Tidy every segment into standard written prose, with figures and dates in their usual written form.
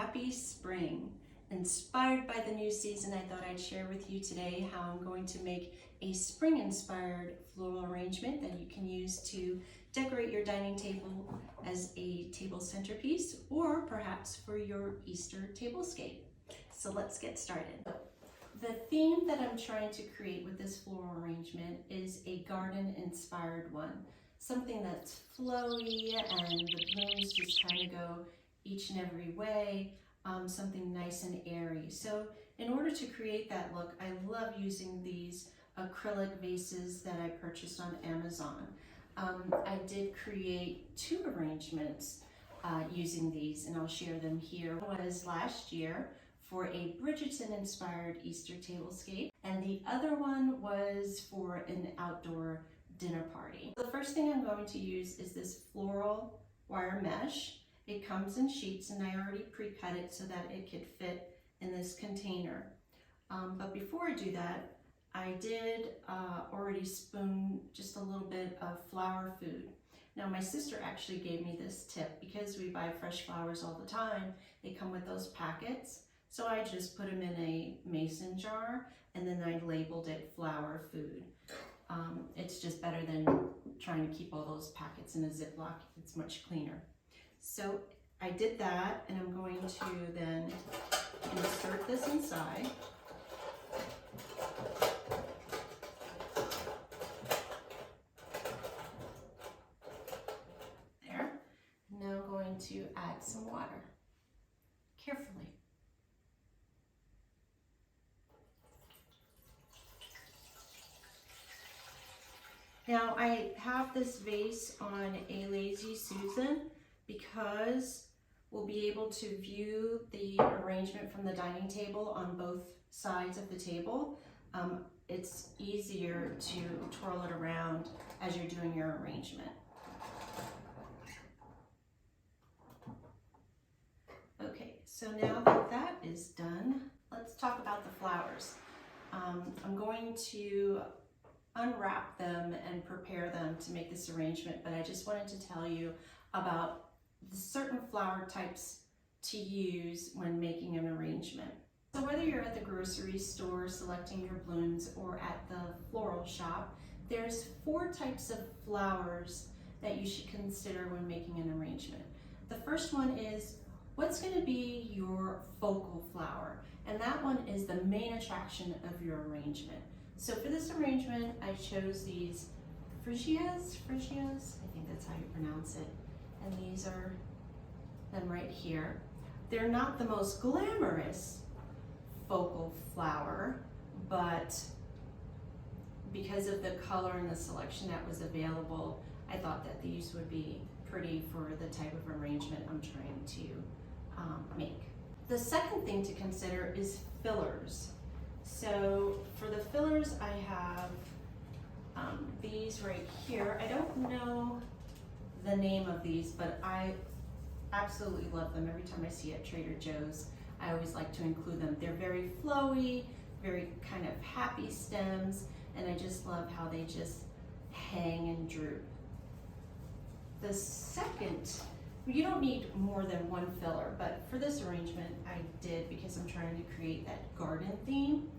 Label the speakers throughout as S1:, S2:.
S1: Happy spring. Inspired by the new season, I thought I'd share with you today how I'm going to make a spring-inspired floral arrangement that you can use to decorate your dining table as a table centerpiece or perhaps for your Easter tablescape. So let's get started. The theme that I'm trying to create with this floral arrangement is a garden-inspired one. Something that's flowy and the blooms just kind of go each and every way, something nice and airy. So in order to create that look, I love using these acrylic vases that I purchased on Amazon. I did create two arrangements using these, and I'll share them here. One was last year for a Bridgerton-inspired Easter tablescape, and the other one was for an outdoor dinner party. The first thing I'm going to use is this floral wire mesh. It comes in sheets and I already pre-cut it so that it could fit in this container. But before I do that, I did already spoon just a little bit of flower food. Now my sister actually gave me this tip because we buy fresh flowers all the time. They come with those packets. So I just put them in a mason jar and then I labeled it flower food. It's just better than trying to keep all those packets in a Ziploc. It's much cleaner. So I did that, and I'm going to then insert this inside. There. Now I'm going to add some water, carefully. Now I have this vase on a Lazy Susan because we'll be able to view the arrangement from the dining table on both sides of the table. It's easier to twirl it around as you're doing your arrangement. Okay, so now that that is done, let's talk about the flowers. I'm going to unwrap them and prepare them to make this arrangement, but I just wanted to tell you about the certain flower types to use when making an arrangement. So whether you're at the grocery store selecting your blooms or at the floral shop, there's 4 types of flowers that you should consider when making an arrangement. The first one is what's going to be your focal flower, and that one is the main attraction of your arrangement. So for this arrangement, I chose these freesias, I think that's how you pronounce it. And these are them right here. They're not the most glamorous focal flower, but because of the color and the selection that was available, I thought that these would be pretty for the type of arrangement I'm trying to make. The second thing to consider is fillers. So for the fillers, I have these right here. I don't know the name of these, but I absolutely love them. Every time I see at Trader Joe's, I always like to include them. They're very flowy, very kind of happy stems, and I just love how they just hang and droop. The second, you don't need more than one filler, but for this arrangement I did because I'm trying to create that garden theme.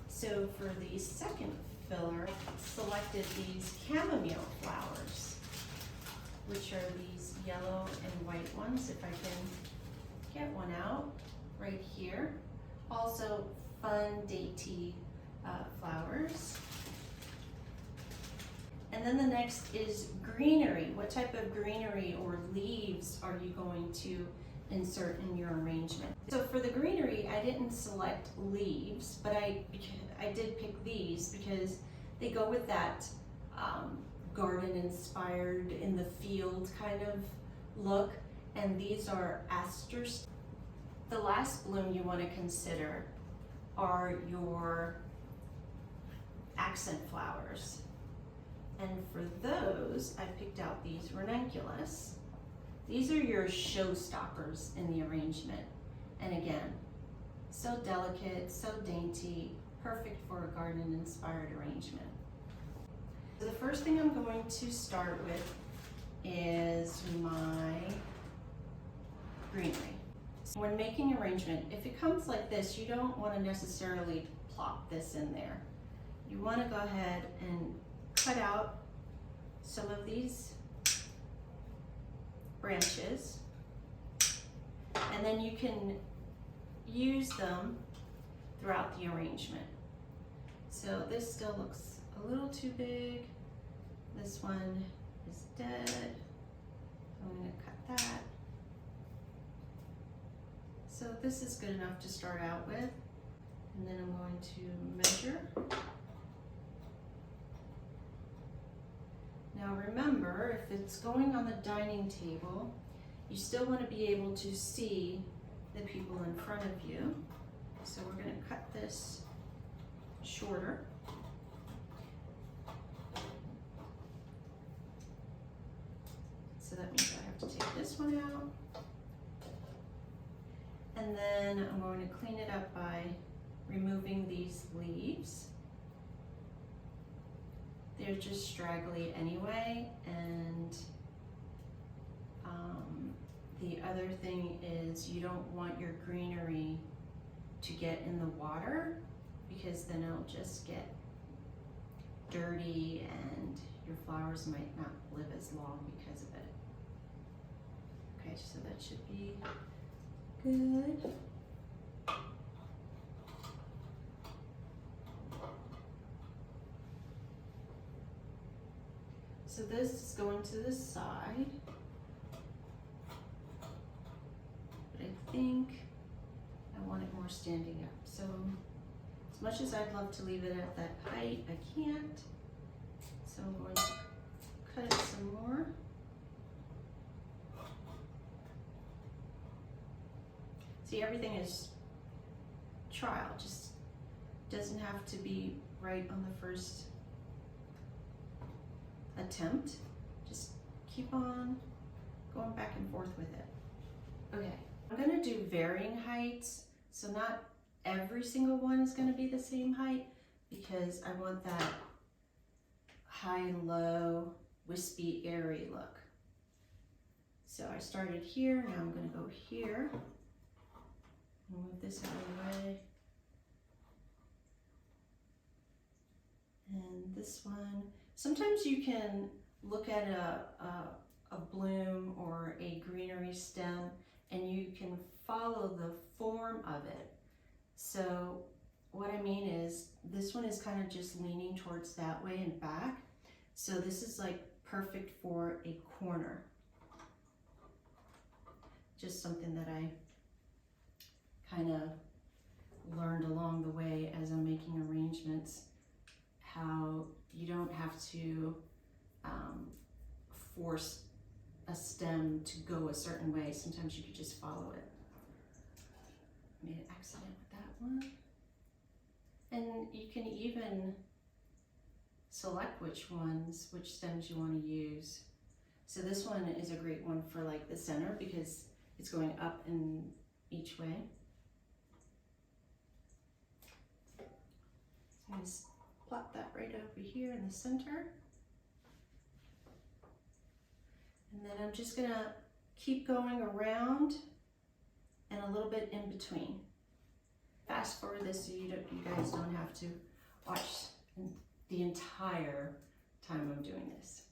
S1: So for the second filler, I selected these chamomile flowers, which are these yellow and white ones, if I can get one out right here. Also fun, dainty flowers. And then the next is greenery. What type of greenery or leaves are you going to insert in your arrangement? So for the greenery, I didn't select leaves, but I did pick these because they go with that garden inspired in the field kind of look, and these are asters. The last bloom you want to consider are your accent flowers, and for those I picked out these ranunculus. These are your showstoppers in the arrangement, and again, so delicate, so dainty, perfect for a garden inspired arrangement. The first thing I'm going to start with is my greenery. When making arrangement, if it comes like this, you don't want to necessarily plop this in there. You want to go ahead and cut out some of these branches, and then you can use them throughout the arrangement. So this still looks a little too big. This one is dead. I'm going to cut that. So this is good enough to start out with. And then I'm going to measure. Now remember, if it's going on the dining table, you still want to be able to see the people in front of you. So we're going to cut this shorter. So that means I have to take this one out. And then I'm going to clean it up by removing these leaves. They're just straggly anyway, and the other thing is you don't want your greenery to get in the water, because then it'll just get dirty and your flowers might not live as long because of it. Okay, so that should be good. So this is going to the side, but I think I want it more standing up. So as much as I'd love to leave it at that height, I can't. So I'm going to cut it some more. See, everything is trial, just doesn't have to be right on the first attempt. Just keep on going back and forth with it. Okay, I'm gonna do varying heights, so not every single one is gonna be the same height, because I want that high and low, wispy, airy look. So I started here, now I'm gonna go here. Move this out of the way. And this one, sometimes you can look at a bloom or a greenery stem and you can follow the form of it. So what I mean is, this one is kind of just leaning towards that way and back. So this is like perfect for a corner. Just something that I kind of learned along the way as I'm making arrangements, how you don't have to force a stem to go a certain way. Sometimes you could just follow it. Made an accident with that one. And you can even select which stems you want to use. So this one is a great one for like the center, because it's going up in each way. So I just plop that right over here in the center. And then I'm just gonna keep going around and a little bit in between. Fast forward this so you guys don't have to watch the entire time I'm doing this.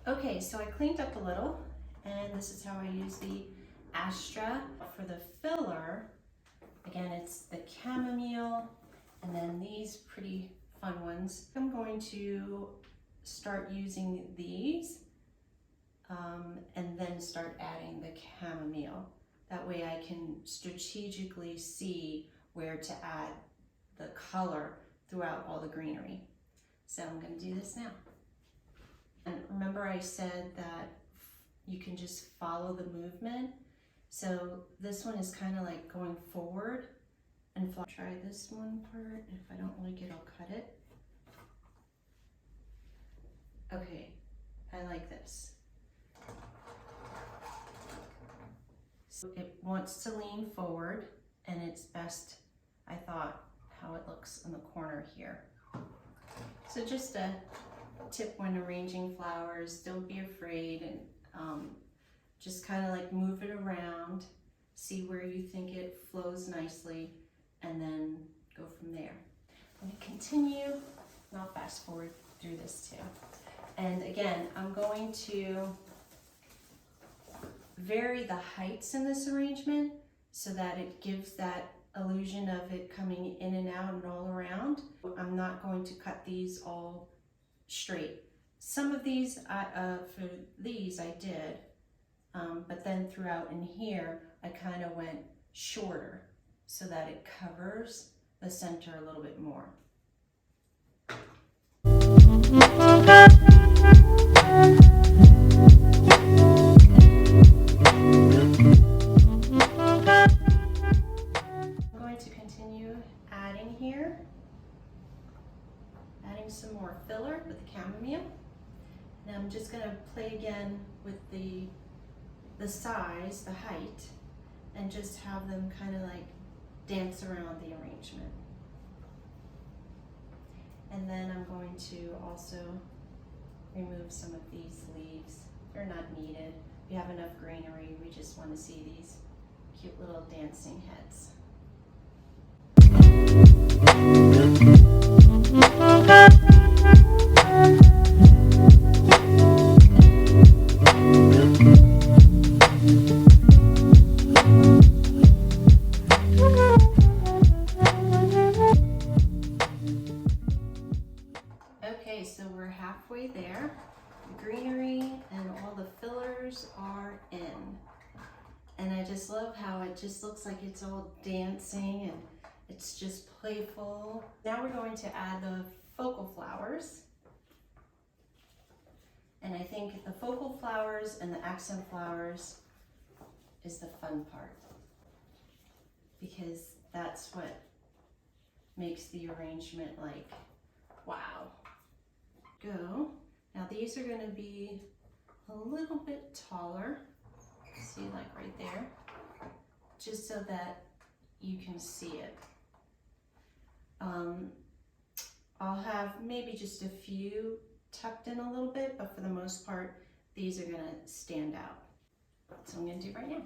S1: Okay, so I cleaned up a little, and this is how I use the Astra. For the filler, again, it's the chamomile, and then these pretty fun ones. I'm going to start using these, and then start adding the chamomile. That way I can strategically see where to add the color throughout all the greenery. So I'm going to do this now. And remember I said that you can just follow the movement. So this one is kind of like going forward and try this one part. If I don't like it, I'll cut it. Okay, I like this. It wants to lean forward, and it's best, I thought, how it looks in the corner here. So just a tip when arranging flowers, don't be afraid, and just kind of like move it around, see where you think it flows nicely, and then go from there. Let me continue, and I'll fast forward through this too. And again, I'm going to vary the heights in this arrangement so that it gives that illusion of it coming in and out and all around. I'm not going to cut these all straight. Some of these, for these I did, but then throughout in here, I kind of went shorter so that it covers the center a little bit more. I'm going to continue adding here, adding some more filler with the chamomile. Now I'm just going to play again with the size, the height, and just have them kind of like dance around the arrangement. And then I'm going to also remove some of these leaves. They're not needed. We have enough greenery. We just want to see these cute little dancing heads. Okay, so we're halfway there. The greenery and all the fillers are in. And I just love how it just looks like it's all dancing and it's just playful. Now we're going to add the focal flowers. And I think the focal flowers and the accent flowers is the fun part, because that's what makes the arrangement like, wow. Go. Now these are going to be a little bit taller. See, like right there, just so that you can see it. I'll have maybe just a few tucked in a little bit, but for the most part, these are going to stand out. So I'm going to do right now.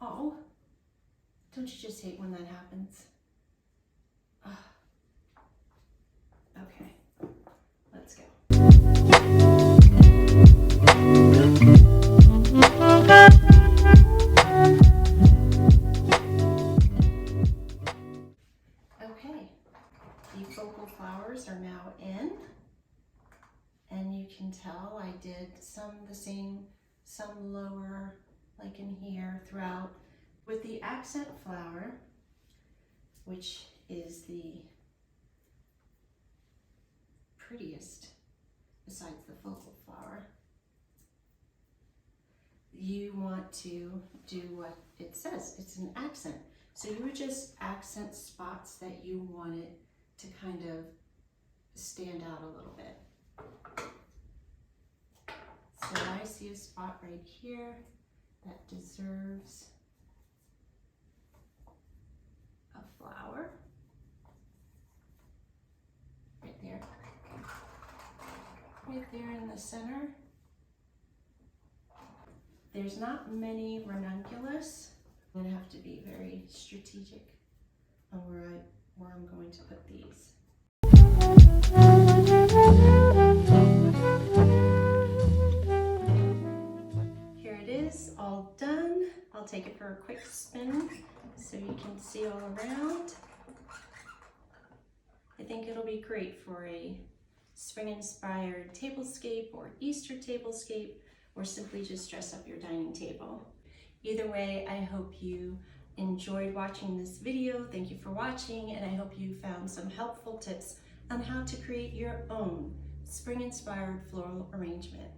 S1: Oh, don't you just hate when that happens? Okay, let's go. Okay, the focal flowers are now in, and you can tell I did some the same, some lower, like in here throughout. With the accent flower, which is the prettiest besides the focal flower, you want to do what it says. It's an accent. So you would just accent spots that you want it to kind of stand out a little bit. So I see a spot right here that deserves a flower. Right there. Right there in the center. There's not many ranunculus. I'm going to have to be very strategic on where I'm going to put these. Here it is, all done. I'll take it for a quick spin so you can see all around. I think it'll be great for a spring-inspired tablescape or Easter tablescape, or simply just dress up your dining table. Either way, I hope you enjoyed watching this video. Thank you for watching, and I hope you found some helpful tips on how to create your own spring-inspired floral arrangement.